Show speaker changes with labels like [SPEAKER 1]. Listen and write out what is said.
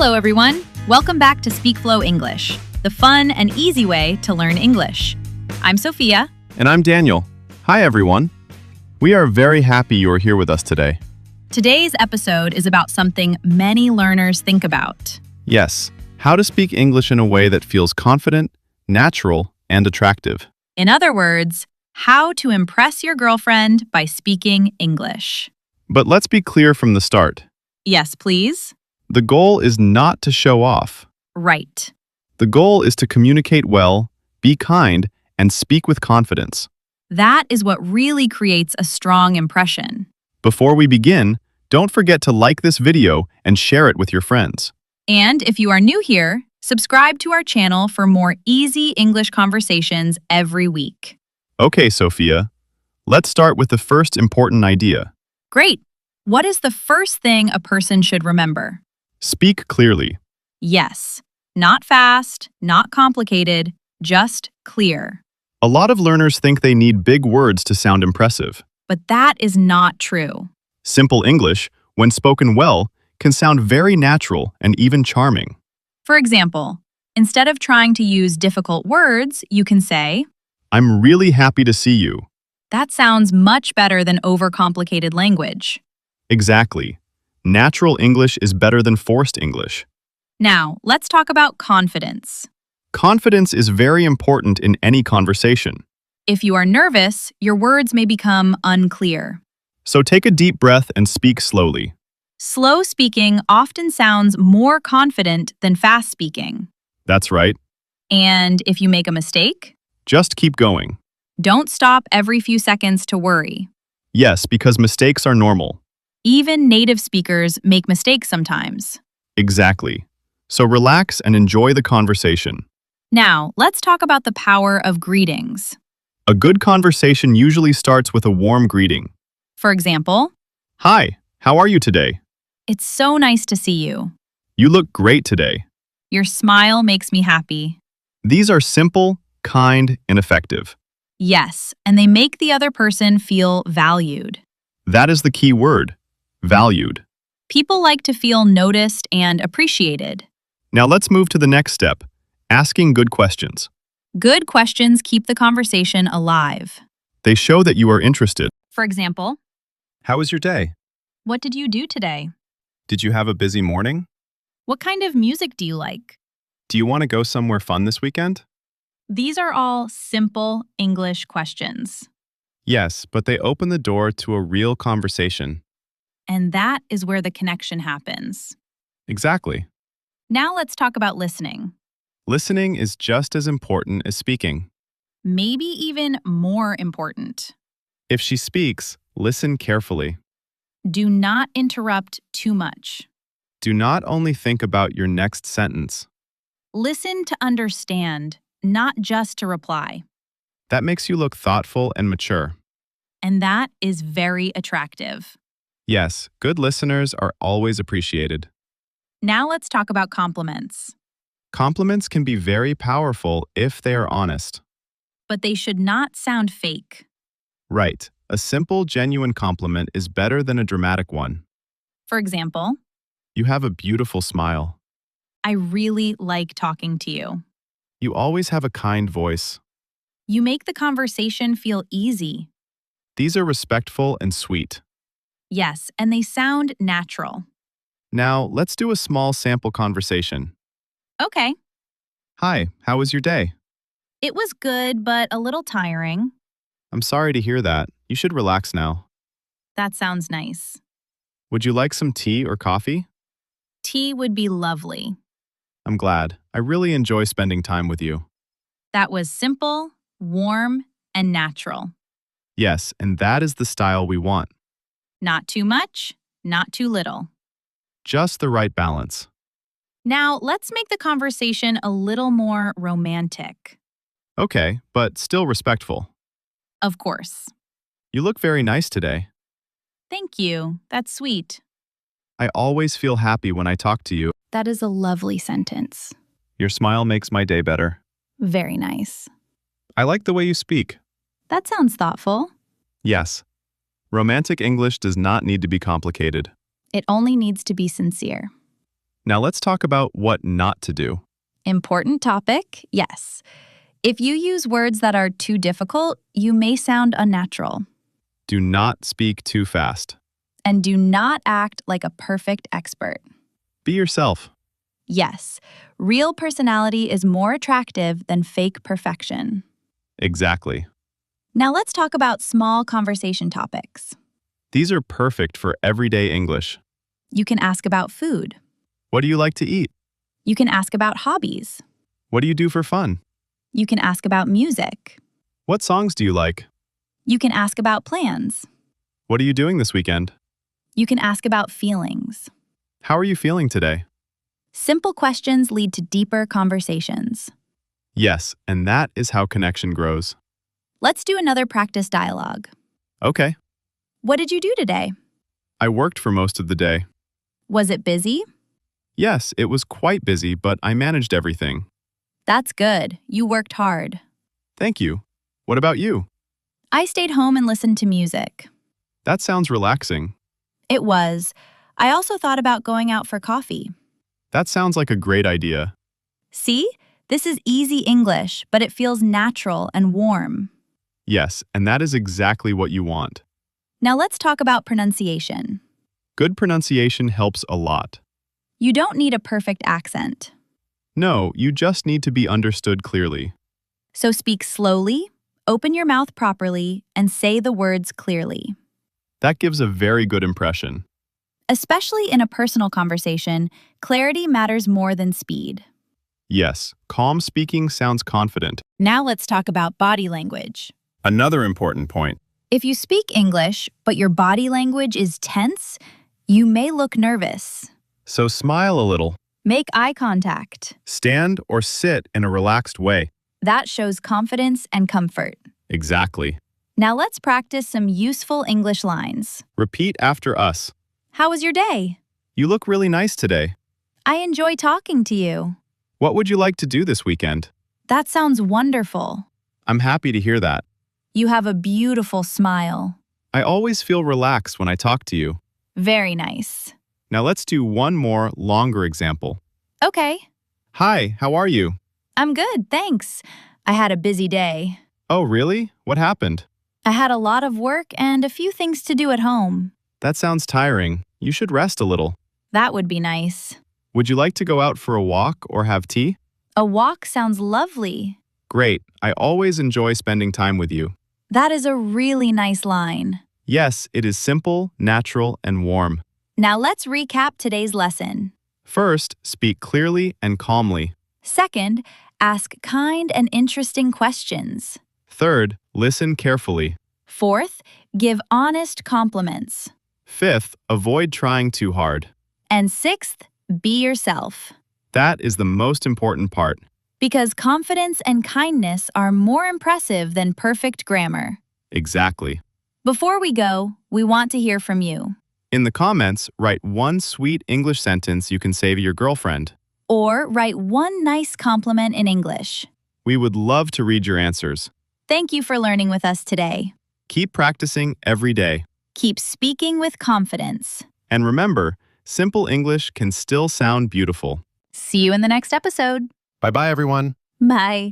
[SPEAKER 1] Hello, everyone. Welcome back to Speak Flow English, the fun and easy way to learn English. I'm Sophia.
[SPEAKER 2] And I'm Daniel. Hi, everyone. We are very happy you are here with us today.
[SPEAKER 1] Today's episode is about something many learners think about.
[SPEAKER 2] Yes, how to speak English in a way that feels confident, natural, and attractive.
[SPEAKER 1] In other words, how to impress your girlfriend by speaking English.
[SPEAKER 2] But let's be clear from the start.
[SPEAKER 1] Yes, please.
[SPEAKER 2] The goal is not to show off.
[SPEAKER 1] Right.
[SPEAKER 2] The goal is to communicate well, be kind, and speak with confidence.
[SPEAKER 1] That is what really creates a strong impression.
[SPEAKER 2] Before we begin, don't forget to like this video and share it with your friends.
[SPEAKER 1] And if you are new here, subscribe to our channel for more easy English conversations every week.
[SPEAKER 2] Okay, Sophia, let's start with the first important idea.
[SPEAKER 1] Great. What is the first thing a person should remember?
[SPEAKER 2] Speak clearly.
[SPEAKER 1] Yes. Not fast, not complicated, just clear.
[SPEAKER 2] A lot of learners think they need big words to sound impressive.
[SPEAKER 1] But that is not true.
[SPEAKER 2] Simple English, when spoken well, can sound very natural and even charming.
[SPEAKER 1] For example, instead of trying to use difficult words, you can say,
[SPEAKER 2] I'm really happy to see you.
[SPEAKER 1] that sounds much better than overcomplicated language.
[SPEAKER 2] Exactly. Natural English is better than forced English.
[SPEAKER 1] Now, let's talk about confidence.
[SPEAKER 2] Confidence is very important in any conversation.
[SPEAKER 1] If you are nervous, your words may become unclear.
[SPEAKER 2] So take a deep breath and speak slowly.
[SPEAKER 1] Slow speaking often sounds more confident than fast speaking.
[SPEAKER 2] That's right.
[SPEAKER 1] And if you make a mistake,
[SPEAKER 2] Just keep going.
[SPEAKER 1] don't stop every few seconds to worry.
[SPEAKER 2] Yes, because mistakes are normal.
[SPEAKER 1] Even native speakers make mistakes sometimes.
[SPEAKER 2] Exactly. So relax and enjoy the conversation.
[SPEAKER 1] Now, let's talk about the power of greetings.
[SPEAKER 2] A good conversation usually starts with a warm greeting.
[SPEAKER 1] For example,
[SPEAKER 2] Hi, how are you today?
[SPEAKER 1] it's so nice to see you.
[SPEAKER 2] You look great today.
[SPEAKER 1] Your smile makes me happy.
[SPEAKER 2] These are simple, kind, and effective.
[SPEAKER 1] Yes, and they make the other person feel valued.
[SPEAKER 2] That is the key word, valued.
[SPEAKER 1] People like to feel noticed and appreciated.
[SPEAKER 2] Now let's move to the next step, asking good questions.
[SPEAKER 1] Good questions keep the conversation alive.
[SPEAKER 2] They show that you are interested.
[SPEAKER 1] For example,
[SPEAKER 2] How was your day?
[SPEAKER 1] what did you do today?
[SPEAKER 2] Did you have a busy morning?
[SPEAKER 1] What kind of music do you like?
[SPEAKER 2] Do you want to go somewhere fun this weekend?
[SPEAKER 1] These are all simple English questions.
[SPEAKER 2] Yes, but they open the door to a real conversation.
[SPEAKER 1] And that is where the connection happens.
[SPEAKER 2] Exactly.
[SPEAKER 1] Now let's talk about listening.
[SPEAKER 2] Listening is just as important as speaking.
[SPEAKER 1] Maybe even more important.
[SPEAKER 2] If she speaks, listen carefully.
[SPEAKER 1] Do not interrupt too much.
[SPEAKER 2] Do not only think about your next sentence.
[SPEAKER 1] Listen to understand, not just to reply.
[SPEAKER 2] That makes you look thoughtful and mature.
[SPEAKER 1] And that is very attractive.
[SPEAKER 2] Yes, good listeners are always appreciated.
[SPEAKER 1] Now let's talk about compliments.
[SPEAKER 2] Compliments can be very powerful if they are honest.
[SPEAKER 1] But they should not sound fake.
[SPEAKER 2] Right. A simple, genuine compliment is better than a dramatic one.
[SPEAKER 1] For example,
[SPEAKER 2] You have a beautiful smile.
[SPEAKER 1] I really like talking to you.
[SPEAKER 2] You always have a kind voice.
[SPEAKER 1] You make the conversation feel easy.
[SPEAKER 2] These are respectful and sweet.
[SPEAKER 1] Yes, and they sound natural.
[SPEAKER 2] Now, let's do a small sample conversation.
[SPEAKER 1] Okay,
[SPEAKER 2] Hi, how was your day?
[SPEAKER 1] it was good, but a little tiring.
[SPEAKER 2] I'm sorry to hear that. You should relax now.
[SPEAKER 1] That sounds nice.
[SPEAKER 2] Would you like some tea or coffee?
[SPEAKER 1] Tea would be lovely.
[SPEAKER 2] I'm glad. I really enjoy spending time with you.
[SPEAKER 1] That was simple, warm, and natural.
[SPEAKER 2] Yes, and that is the style we want.
[SPEAKER 1] Not too much, not too little.
[SPEAKER 2] Just the right balance.
[SPEAKER 1] Now, let's make the conversation a little more romantic.
[SPEAKER 2] Okay, but still respectful.
[SPEAKER 1] Of course.
[SPEAKER 2] You look very nice today.
[SPEAKER 1] Thank you. That's sweet.
[SPEAKER 2] I always feel happy when I talk to you.
[SPEAKER 1] That is a lovely sentence.
[SPEAKER 2] Your smile makes my day better.
[SPEAKER 1] Very nice.
[SPEAKER 2] I like the way you speak.
[SPEAKER 1] That sounds thoughtful.
[SPEAKER 2] Yes. Romantic English does not need to be complicated.
[SPEAKER 1] It only needs to be sincere.
[SPEAKER 2] Now let's talk about what not to do.
[SPEAKER 1] Important topic, yes. If you use words that are too difficult, you may sound unnatural.
[SPEAKER 2] Do not speak too fast.
[SPEAKER 1] And do not act like a perfect expert.
[SPEAKER 2] Be yourself.
[SPEAKER 1] Yes, real personality is more attractive than fake perfection.
[SPEAKER 2] Exactly.
[SPEAKER 1] Now let's talk about small conversation topics.
[SPEAKER 2] These are perfect for everyday English.
[SPEAKER 1] You can ask about food.
[SPEAKER 2] What do you like to eat?
[SPEAKER 1] You can ask about hobbies.
[SPEAKER 2] What do you do for fun?
[SPEAKER 1] You can ask about music.
[SPEAKER 2] What songs do you like?
[SPEAKER 1] You can ask about plans.
[SPEAKER 2] What are you doing this weekend?
[SPEAKER 1] You can ask about feelings.
[SPEAKER 2] How are you feeling today?
[SPEAKER 1] Simple questions lead to deeper conversations.
[SPEAKER 2] Yes, and that is how connection grows.
[SPEAKER 1] Let's do another practice dialogue.
[SPEAKER 2] Okay.
[SPEAKER 1] What did you do today?
[SPEAKER 2] I worked for most of the day.
[SPEAKER 1] Was it busy?
[SPEAKER 2] Yes, it was quite busy, but I managed everything.
[SPEAKER 1] That's good. You worked hard.
[SPEAKER 2] Thank you. What about you?
[SPEAKER 1] I stayed home and listened to music.
[SPEAKER 2] That sounds relaxing.
[SPEAKER 1] It was. I also thought about going out for coffee.
[SPEAKER 2] That sounds like a great idea.
[SPEAKER 1] See? This is easy English, but it feels natural and warm.
[SPEAKER 2] Yes, and that is exactly what you want.
[SPEAKER 1] Now let's talk about pronunciation.
[SPEAKER 2] Good pronunciation helps a lot.
[SPEAKER 1] You don't need a perfect accent.
[SPEAKER 2] No, you just need to be understood clearly.
[SPEAKER 1] So speak slowly, open your mouth properly, and say the words clearly.
[SPEAKER 2] That gives a very good impression.
[SPEAKER 1] Especially in a personal conversation, clarity matters more than speed.
[SPEAKER 2] Yes, calm speaking sounds confident.
[SPEAKER 1] Now let's talk about body language.
[SPEAKER 2] Another important point.
[SPEAKER 1] If you speak English, but your body language is tense, you may look nervous.
[SPEAKER 2] So smile a little.
[SPEAKER 1] Make eye contact.
[SPEAKER 2] Stand or sit in a relaxed way.
[SPEAKER 1] That shows confidence and comfort.
[SPEAKER 2] Exactly.
[SPEAKER 1] Now let's practice some useful English lines.
[SPEAKER 2] Repeat after us.
[SPEAKER 1] How was your day?
[SPEAKER 2] You look really nice today.
[SPEAKER 1] I enjoy talking to you.
[SPEAKER 2] What would you like to do this weekend?
[SPEAKER 1] That sounds wonderful.
[SPEAKER 2] I'm happy to hear that.
[SPEAKER 1] You have a beautiful smile.
[SPEAKER 2] I always feel relaxed when I talk to you.
[SPEAKER 1] Very nice.
[SPEAKER 2] Now let's do one more longer example.
[SPEAKER 1] Okay.
[SPEAKER 2] Hi, how are you?
[SPEAKER 1] I'm good, thanks. I had a busy day.
[SPEAKER 2] Oh, really? What happened?
[SPEAKER 1] I had a lot of work and a few things to do at home.
[SPEAKER 2] That sounds tiring. You should rest a little.
[SPEAKER 1] That would be nice.
[SPEAKER 2] Would you like to go out for a walk or have tea?
[SPEAKER 1] A walk sounds lovely.
[SPEAKER 2] Great. I always enjoy spending time with you.
[SPEAKER 1] That is a really nice line.
[SPEAKER 2] Yes, it is simple, natural, and warm.
[SPEAKER 1] Now let's recap today's lesson.
[SPEAKER 2] First, speak clearly and calmly.
[SPEAKER 1] Second, ask kind and interesting questions.
[SPEAKER 2] Third, listen carefully.
[SPEAKER 1] Fourth, give honest compliments.
[SPEAKER 2] Fifth, avoid trying too hard.
[SPEAKER 1] And sixth, be yourself.
[SPEAKER 2] That is the most important part.
[SPEAKER 1] Because confidence and kindness are more impressive than perfect grammar.
[SPEAKER 2] Exactly.
[SPEAKER 1] Before we go, we want to hear from you.
[SPEAKER 2] In the comments, write one sweet English sentence you can say to your girlfriend.
[SPEAKER 1] Or write one nice compliment in English.
[SPEAKER 2] We would love to read your answers.
[SPEAKER 1] Thank you for learning with us today.
[SPEAKER 2] Keep practicing every day.
[SPEAKER 1] Keep speaking with confidence.
[SPEAKER 2] And remember, simple English can still sound beautiful.
[SPEAKER 1] See you in the next episode.
[SPEAKER 2] Bye-bye, everyone.
[SPEAKER 1] Bye.